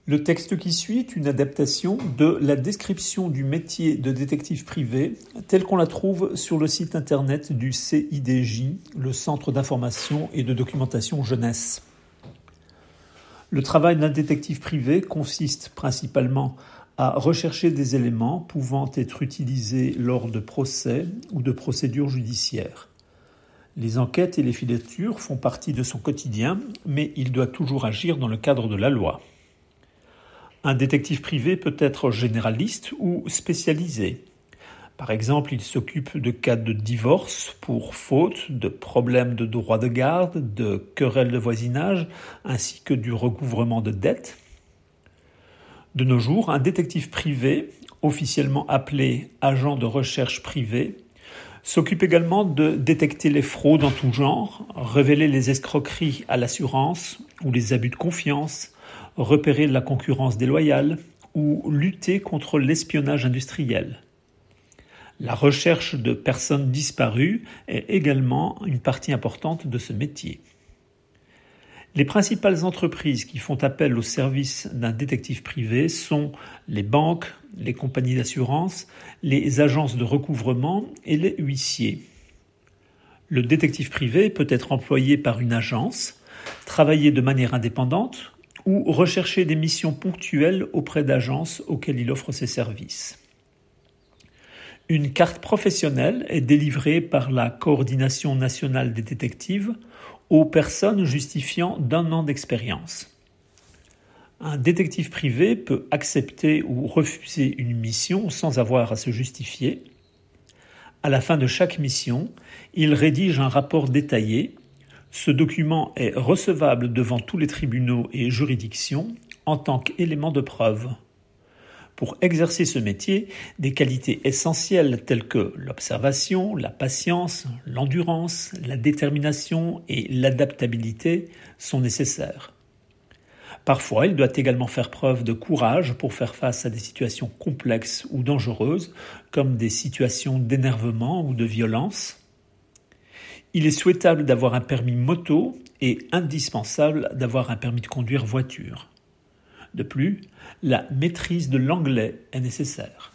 Le texte qui suit est une adaptation de la description du métier de détective privé telle qu'on la trouve sur le site internet du CIDJ, le Centre d'information et de documentation jeunesse. Le travail d'un détective privé consiste principalement à rechercher des éléments pouvant être utilisés lors de procès ou de procédures judiciaires. Les enquêtes et les filatures font partie de son quotidien, mais il doit toujours agir dans le cadre de la loi. Un détective privé peut être généraliste ou spécialisé. Par exemple, il s'occupe de cas de divorce pour faute, de problèmes de droit de garde, de querelles de voisinage, ainsi que du recouvrement de dettes. De nos jours, un détective privé, officiellement appelé agent de recherche privé, s'occupe également de détecter les fraudes en tout genre, révéler les escroqueries à l'assurance ou les abus de confiance, repérer la concurrence déloyale ou lutter contre l'espionnage industriel. La recherche de personnes disparues est également une partie importante de ce métier. Les principales entreprises qui font appel au service d'un détective privé sont les banques, les compagnies d'assurance, les agences de recouvrement et les huissiers. Le détective privé peut être employé par une agence, travailler de manière indépendante ou rechercher des missions ponctuelles auprès d'agences auxquelles il offre ses services. Une carte professionnelle est délivrée par la Coordination nationale des détectives aux personnes justifiant d'1 an d'expérience. Un détective privé peut accepter ou refuser une mission sans avoir à se justifier. À la fin de chaque mission, il rédige un rapport détaillé. Ce document est recevable devant tous les tribunaux et juridictions en tant qu'élément de preuve. Pour exercer ce métier, des qualités essentielles telles que l'observation, la patience, l'endurance, la détermination et l'adaptabilité sont nécessaires. Parfois, il doit également faire preuve de courage pour faire face à des situations complexes ou dangereuses, comme des situations d'énervement ou de violence. Il est souhaitable d'avoir un permis moto et indispensable d'avoir un permis de conduire voiture. De plus, la maîtrise de l'anglais est nécessaire.